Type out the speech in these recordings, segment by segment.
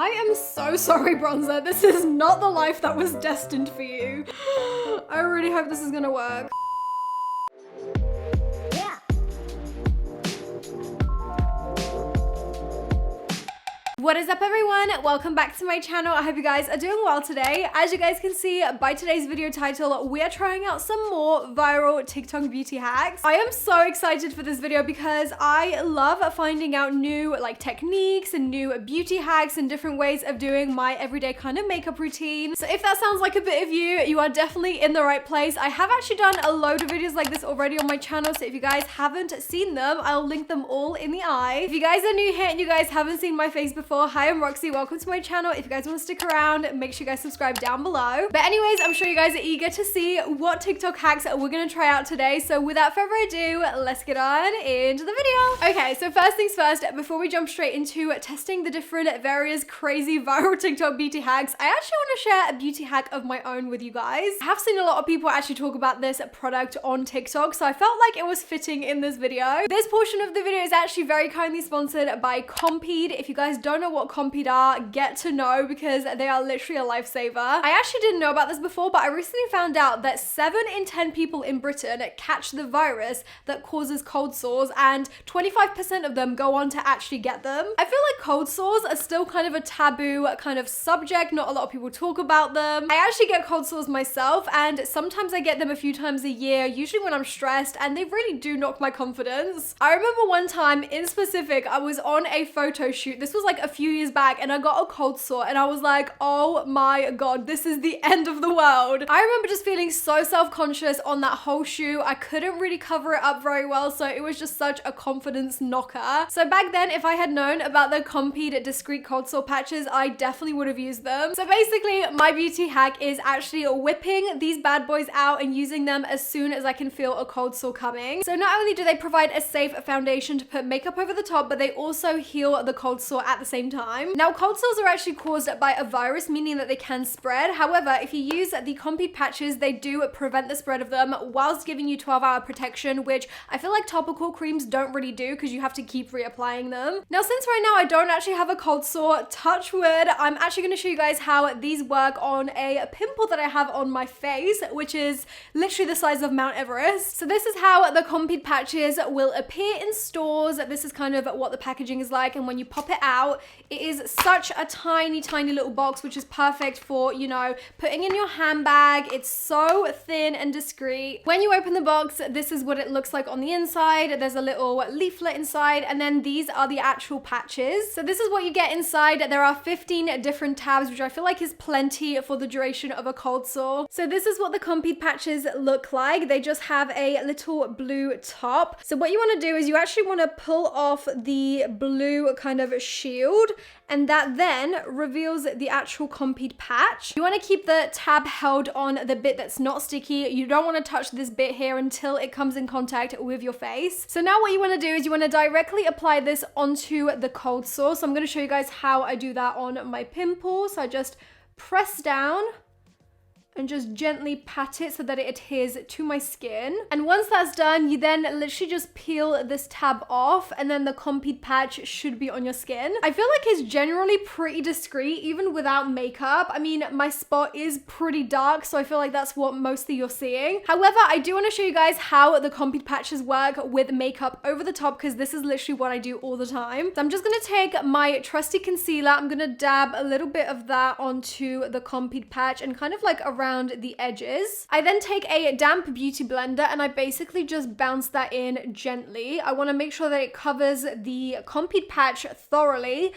I am so sorry, Bronzer. This is not the life that was destined for you. I really hope this is gonna work. What is up, everyone? Welcome back to my channel. I hope you guys are doing well today. As you guys can see by today's video title, we are trying out some more viral TikTok beauty hacks. I am so excited for this video because I love finding out new techniques and new beauty hacks and different ways of doing my everyday kind of makeup routine. So if that sounds like a bit of you, you are definitely in the right place. I have actually done a load of videos like this already on my channel, so if you guys haven't seen them, I'll link them all in the eye. If you guys are new here and you guys haven't seen my face before, hi, I'm Roxy. Welcome to my channel. If you guys want to stick around, make sure you guys subscribe down below. But anyways, I'm sure you guys are eager to see what TikTok hacks we're gonna try out today. So without further ado, let's get on into the video. Okay, so first things first, before we jump straight into testing the different various crazy viral TikTok beauty hacks, I actually want to share a beauty hack of my own with you guys. I have seen a lot of people actually talk about this product on TikTok, so I felt like it was fitting in this video. This portion of the video is actually very kindly sponsored by Compeed. If you guys don't know what Compeed are, get to know because they are literally a lifesaver. I actually didn't know about this before, but I recently found out that 7 in 10 people in Britain catch the virus that causes cold sores, and 25% of them go on to actually get them. I feel like cold sores are still kind of a taboo kind of subject. Not a lot of people talk about them. I actually get cold sores myself, and sometimes I get them a few times a year, usually when I'm stressed, and they really do knock my confidence. I remember one time in specific, I was on a photo shoot. This was like a few years back, and I got a cold sore, and I was like, oh my god, this is the end of the world. I remember just feeling so self-conscious on that whole shoot. I couldn't really cover it up very well, so it was just such a confidence knocker. So back then, if I had known about the Compeed discreet cold sore patches, I definitely would have used them. So basically, my beauty hack is actually whipping these bad boys out and using them as soon as I can feel a cold sore coming. So not only do they provide a safe foundation to put makeup over the top, but they also heal the cold sore at the same time. Now, cold sores are actually caused by a virus, meaning that they can spread. However, if you use the Compeed patches, they do prevent the spread of them whilst giving you 12-hour protection, which I feel like topical creams don't really do because you have to keep reapplying them. Now, since right now I don't actually have a cold sore, touch wood, I'm actually going to show you guys how these work on a pimple that I have on my face, which is literally the size of Mount Everest. So this is how the Compeed patches will appear in stores. This is kind of what the packaging is like, and when you pop it out, it is such a tiny little box, which is perfect for, you know, putting in your handbag. It's so thin and discreet. When you open the box, this is what it looks like on the inside. There's a little leaflet inside, and then these are the actual patches. So this is what you get inside. There are 15 different tabs, which I feel like is plenty for the duration of a cold sore. So this is what the Compeed patches look like. They just have a little blue top. So what you want to do is you actually want to pull off the blue kind of shield, and that then reveals the actual Compeed patch. You want to keep the tab held on the bit that's not sticky. You don't want to touch this bit here until it comes in contact with your face. So now what you want to do is you want to directly apply this onto the cold sore. So I'm going to show you guys how I do that on my pimple. So I just press down and just gently pat it so that it adheres to my skin. And once that's done, you then literally just peel this tab off, and then the Compeed patch should be on your skin. I feel like it's generally pretty discreet, even without makeup. I mean, my spot is pretty dark, so I feel like that's what mostly you're seeing. However, I do want to show you guys how the Compeed patches work with makeup over the top, because this is literally what I do all the time. So I'm just gonna take my trusty concealer. I'm gonna dab a little bit of that onto the Compeed patch and kind of like around the edges. I then take a damp beauty blender and I basically just bounce that in gently. I want to make sure that it covers the Compeed patch thoroughly,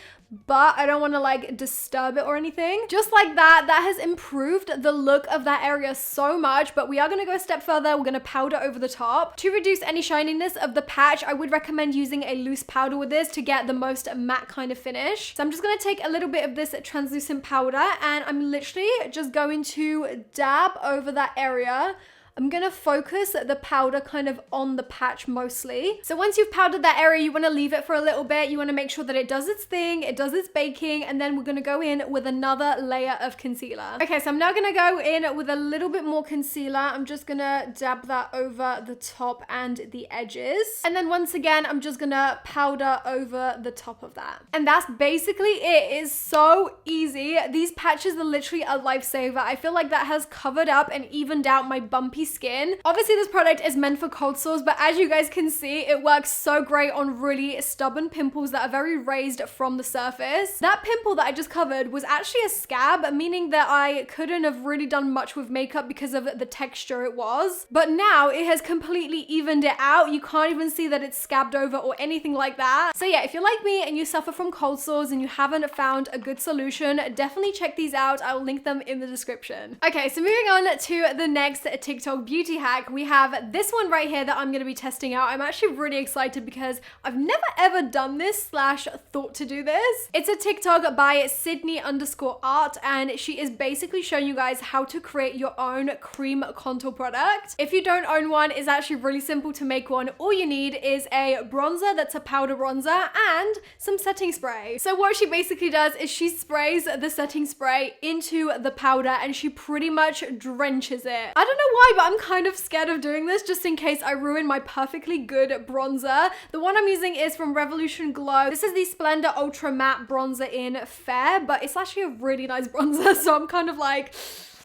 but I don't want to like disturb it or anything. Just like that, that has improved the look of that area so much, but we are going to go a step further. We're going to powder over the top. To reduce any shininess of the patch, I would recommend using a loose powder with this to get the most matte kind of finish. So I'm just going to take a little bit of this translucent powder, and I'm literally just going to dab over that area I'm gonna focus the powder kind of on the patch mostly. So once you've powdered that area, you wanna leave it for a little bit. You wanna make sure that it does its thing, it does its baking, and then we're gonna go in with another layer of concealer. Okay, so I'm now gonna go in with a little bit more concealer. I'm just gonna dab that over the top and the edges. And then once again, I'm just gonna powder over the top of that. And that's basically it. It's so easy. These patches are literally a lifesaver. I feel like that has covered up and evened out my bumpy skin. Obviously, this product is meant for cold sores, but as you guys can see, it works so great on really stubborn pimples that are very raised from the surface. That pimple that I just covered was actually a scab, meaning that I couldn't have really done much with makeup because of the texture it was. But now it has completely evened it out. You can't even see that it's scabbed over or anything like that. So yeah, if you're like me and you suffer from cold sores and you haven't found a good solution, definitely check these out. I'll link them in the description. Okay, so moving on to the next TikTok beauty hack, we have this one right here that I'm gonna be testing out. I'm actually really excited because I've never ever done this / thought to do this. It's a TikTok by Sydney_art, and she is basically showing you guys how to create your own cream contour product. If you don't own one, it's actually really simple to make one. All you need is a bronzer that's a powder bronzer and some setting spray. So what she basically does is she sprays the setting spray into the powder and she pretty much drenches it. I don't know why, but I'm kind of scared of doing this just in case I ruin my perfectly good bronzer. The one I'm using is from Revolution Glow. This is the Splendor Ultra Matte Bronzer in Fair, but it's actually a really nice bronzer, so I'm kind of like,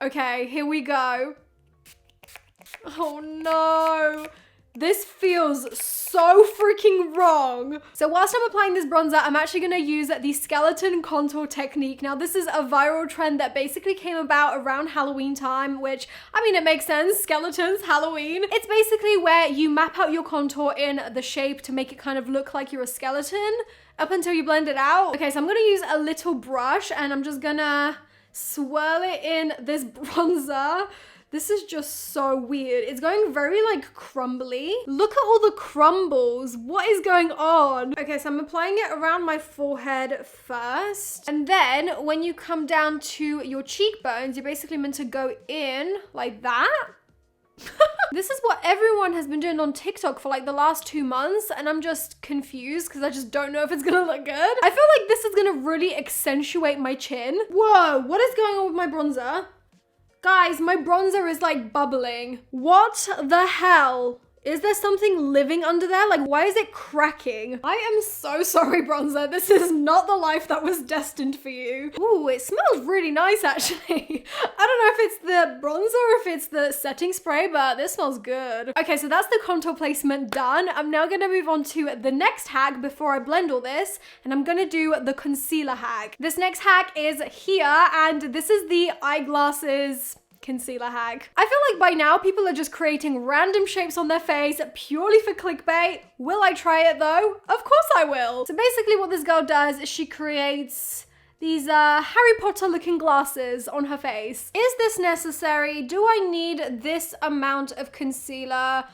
okay, here we go. Oh no. This feels so freaking wrong. So whilst I'm applying this bronzer, I'm actually gonna use the skeleton contour technique. Now, this is a viral trend that basically came about around Halloween time, which, I mean, it makes sense. Skeletons, Halloween. It's basically where you map out your contour in the shape to make it kind of look like you're a skeleton up until you blend it out. Okay, so I'm gonna use a little brush and I'm just gonna swirl it in this bronzer. This is just so weird. It's going very like crumbly. Look at all the crumbles. What is going on? Okay, so I'm applying it around my forehead first. And then when you come down to your cheekbones, you're basically meant to go in like that. This is what everyone has been doing on TikTok for like the last 2 months, and I'm just confused because I just don't know if it's gonna look good. I feel like this is gonna really accentuate my chin. Whoa, what is going on with my bronzer? Guys, my bronzer is like bubbling. What the hell? Is there something living under there? Like, why is it cracking? I am so sorry, bronzer. This is not the life that was destined for you. Ooh, it smells really nice, actually. I don't know if it's the bronzer or if it's the setting spray, but this smells good. Okay, so that's the contour placement done. I'm now gonna move on to the next hack before I blend all this, and I'm gonna do the concealer hack. This next hack is here, and this is the Eyeglasses concealer hack. I feel like by now people are just creating random shapes on their face purely for clickbait. Will I try it though? Of course I will. So basically what this girl does is she creates these Harry Potter looking glasses on her face. Is this necessary? Do I need this amount of concealer?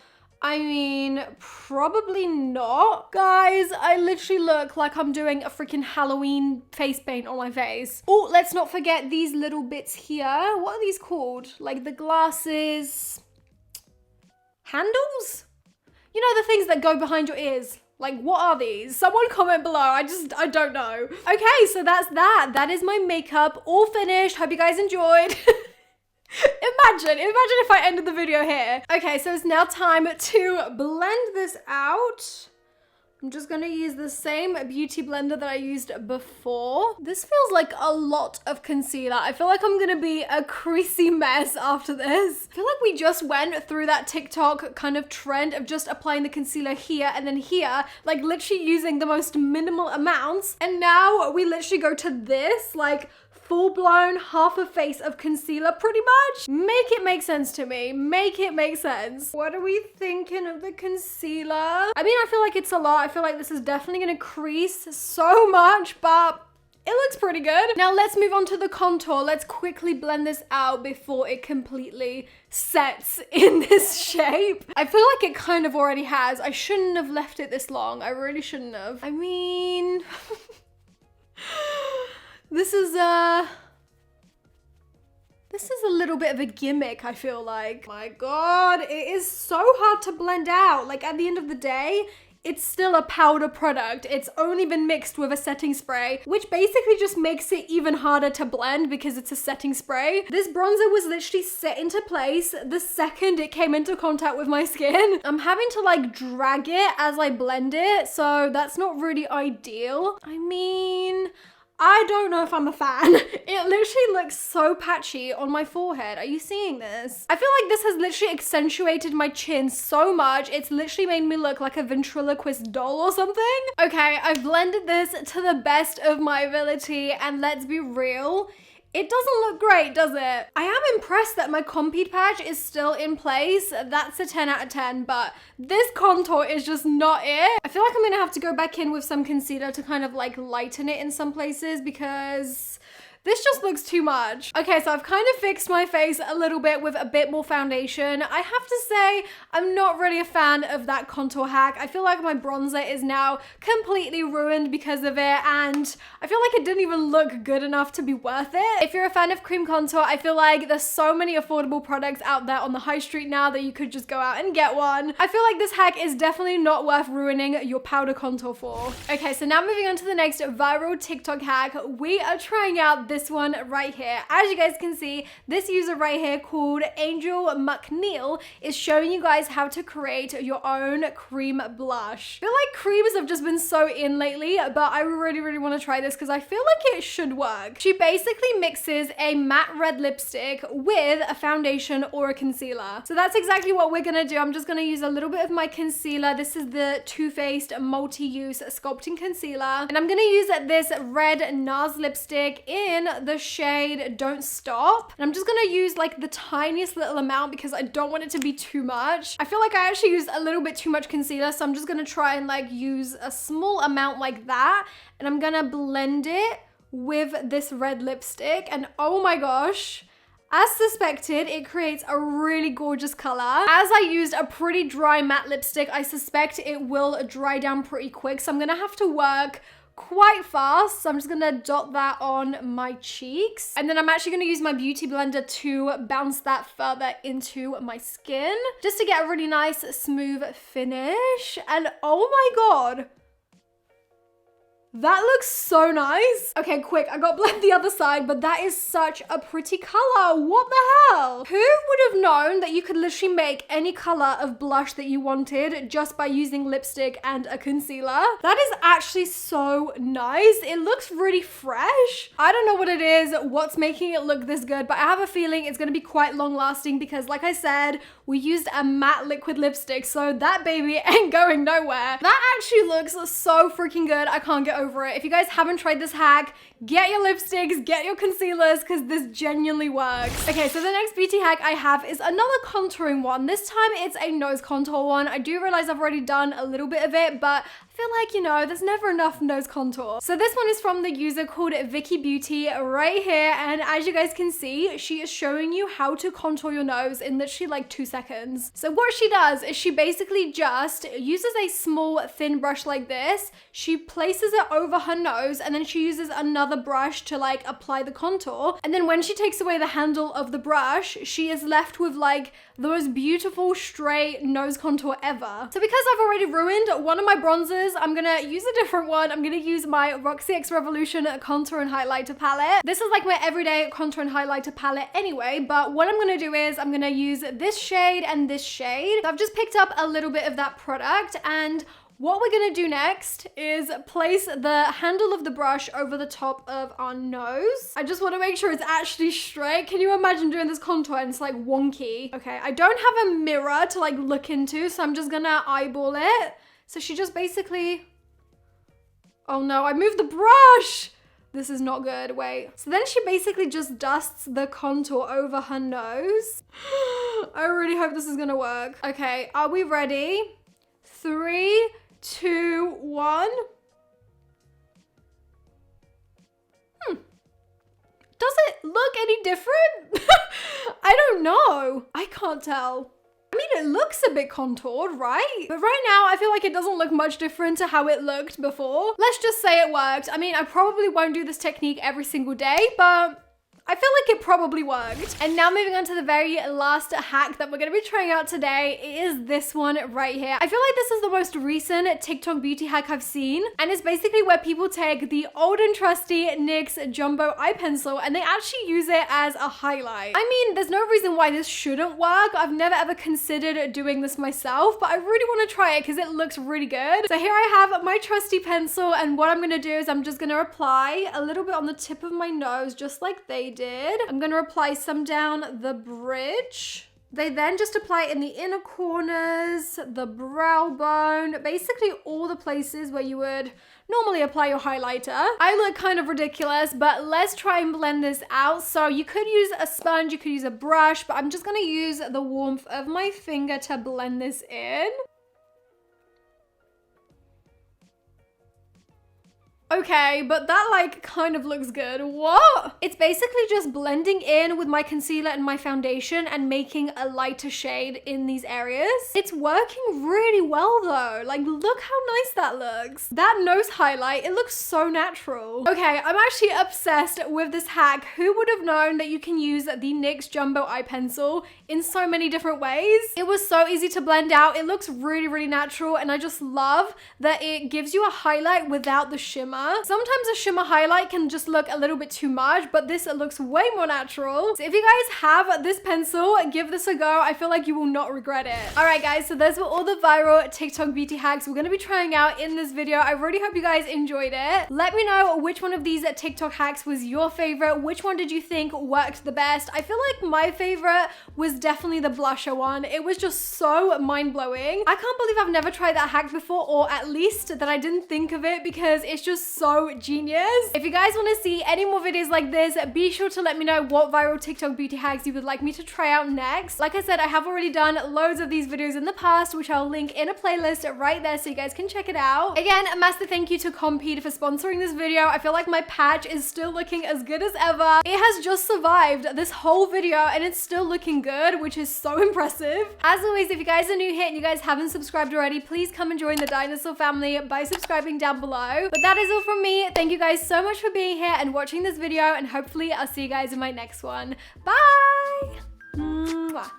I mean, probably not. Guys, I literally look like I'm doing a freaking Halloween face paint on my face. Oh, let's not forget these little bits here. What are these called? Like the glasses handles? You know, the things that go behind your ears. Like, what are these? Someone comment below. I don't know. Okay, so that's that. That is my makeup all finished. Hope you guys enjoyed. Imagine if I ended the video here. Okay, so it's now time to blend this out. I'm just gonna use the same beauty blender that I used before. This feels like a lot of concealer. I feel like I'm gonna be a creasy mess after this. I feel like we just went through that TikTok kind of trend of just applying the concealer here and then here, like literally using the most minimal amounts. And now we literally go to this, like, full-blown half a face of concealer pretty much. Make it make sense to me. Make it make sense. What are we thinking of the concealer? I mean, I feel like it's a lot. I feel like this is definitely gonna crease so much, but it looks pretty good. Now let's move on to the contour. Let's quickly blend this out before it completely sets in this shape. I feel like it kind of already has. I shouldn't have left it this long. I really shouldn't have. I mean... This is This is a little bit of a gimmick, I feel like. My God, it is so hard to blend out. Like at the end of the day, it's still a powder product. It's only been mixed with a setting spray, which basically just makes it even harder to blend because it's a setting spray. This bronzer was literally set into place the second it came into contact with my skin. I'm having to like drag it as I blend it, so that's not really ideal. I mean, I don't know if I'm a fan. It literally looks so patchy on my forehead. Are you seeing this? I feel like this has literally accentuated my chin so much. It's literally made me look like a ventriloquist doll or something. Okay, I've blended this to the best of my ability, and let's be real, it doesn't look great, does it? I am impressed that my Compeed patch is still in place. That's a 10 out of 10, but this contour is just not it. I feel like I'm gonna have to go back in with some concealer to kind of like lighten it in some places because this just looks too much. Okay, so I've kind of fixed my face a little bit with a bit more foundation. I have to say, I'm not really a fan of that contour hack. I feel like my bronzer is now completely ruined because of it, and I feel like it didn't even look good enough to be worth it. If you're a fan of cream contour, I feel like there's so many affordable products out there on the high street now that you could just go out and get one. I feel like this hack is definitely not worth ruining your powder contour for. Okay, so now moving on to the next viral TikTok hack, we are trying out this one right here. As you guys can see, this user right here called Angel McNeil is showing you guys how to create your own cream blush. I feel like creams have just been so in lately, but I really want to try this because I feel like it should work. She basically mixes a matte red lipstick with a foundation or a concealer. So that's exactly what we're gonna do. I'm just gonna use a little bit of my concealer. This is the Too Faced multi-use sculpting concealer, and I'm gonna use this red NARS lipstick in the shade Don't Stop. And I'm just gonna use like the tiniest little amount because I don't want it to be too much. I feel like I actually used a little bit too much concealer, so I'm just gonna try and like use a small amount like that, and I'm gonna blend it with this red lipstick, and oh my gosh, as suspected, it creates a really gorgeous color. As I used a pretty dry matte lipstick, I suspect it will dry down pretty quick, so I'm gonna have to work quite fast. So I'm just gonna dot that on my cheeks, and then I'm actually gonna use my beauty blender to bounce that further into my skin just to get a really nice smooth finish. And oh my God, that looks so nice. Okay, quick, I got blend the other side, but that is such a pretty color. What the hell? Who would have known that you could literally make any color of blush that you wanted just by using lipstick and a concealer? That is actually so nice. It looks really fresh. I don't know what it is, what's making it look this good, but I have a feeling it's gonna be quite long lasting because like I said, we used a matte liquid lipstick, so that baby ain't going nowhere. That actually looks so freaking good. I can't get over it. If you guys haven't tried this hack, get your lipsticks, get your concealers, because this genuinely works. Okay, so the next beauty hack I have is another contouring one. This time it's a nose contour one. I do realize I've already done a little bit of it, but I feel like, you know, there's never enough nose contour. So this one is from the user called Vicky Beauty right here, and as you guys can see, she is showing you how to contour your nose in literally like 2 seconds. So what she does is she basically just uses a small thin brush like this, she places it over her nose, and then she uses another brush to like apply the contour, and then when she takes away the handle of the brush, she is left with like the most beautiful straight nose contour ever. So because I've already ruined one of my bronzers, I'm gonna use a different one. I'm gonna use my ROXI X Revolution contour and highlighter palette. This is like my everyday contour and highlighter palette anyway, but what I'm gonna do is I'm gonna use this shade and this shade. So I've just picked up a little bit of that product, and what we're gonna do next is place the handle of the brush over the top of our nose. I just wanna make sure it's actually straight. Can you imagine doing this contour and it's like wonky? Okay, I don't have a mirror to like look into, so I'm just gonna eyeball it. So she just basically, oh no, I moved the brush. This is not good, wait. So then she basically just dusts the contour over her nose. I really hope this is gonna work. Okay, are we ready? 3, 2, 1. Does it look any different? I don't know. I can't tell. I mean, it looks a bit contoured, right? But right now, I feel like it doesn't look much different to how it looked before. Let's just say it worked. I mean, I probably won't do this technique every single day, but I feel like it probably worked. And now moving on to the very last hack that we're gonna be trying out today is this one right here. I feel like this is the most recent TikTok beauty hack I've seen. And it's basically where people take the old and trusty NYX Jumbo Eye Pencil and they actually use it as a highlight. I mean, there's no reason why this shouldn't work. I've never ever considered doing this myself, but I really want to try it because it looks really good. So here I have my trusty pencil, and what I'm gonna do is I'm just gonna apply a little bit on the tip of my nose, just like they did. I'm gonna apply some down the bridge. They then just apply it in the inner corners, the brow bone, basically all the places where you would normally apply your highlighter. I look kind of ridiculous, but let's try and blend this out. So you could use a sponge, you could use a brush, but I'm just gonna use the warmth of my finger to blend this in. Okay, but that like kind of looks good. What? It's basically just blending in with my concealer and my foundation and making a lighter shade in these areas. It's working really well though. Like, look how nice that looks. That nose highlight, it looks so natural. Okay, I'm actually obsessed with this hack. Who would have known that you can use the NYX Jumbo Eye Pencil in so many different ways? It was so easy to blend out. It looks really, really natural, and I just love that it gives you a highlight without the shimmer. Sometimes a shimmer highlight can just look a little bit too much, but this looks way more natural. So if you guys have this pencil, give this a go. I feel like you will not regret it. All right, guys, so those were all the viral TikTok beauty hacks we're gonna be trying out in this video. I really hope you guys enjoyed it. Let me know which one of these TikTok hacks was your favorite. Which one did you think worked the best? I feel like my favorite was definitely the blusher one. It was just so mind-blowing. I can't believe I've never tried that hack before, or at least that I didn't think of it, because it's just so genius. If you guys want to see any more videos like this, be sure to let me know what viral TikTok beauty hacks you would like me to try out next. Like I said, I have already done loads of these videos in the past, which I'll link in a playlist right there so you guys can check it out. Again, a massive thank you to Compeed for sponsoring this video. I feel like my patch is still looking as good as ever. It has just survived this whole video and it's still looking good, which is so impressive. As always, if you guys are new here and you guys haven't subscribed already, please come and join the dinosaur family by subscribing down below. But that is all from me. Thank you guys so much for being here and watching this video, and hopefully I'll see you guys in my next one. Bye! Mwah.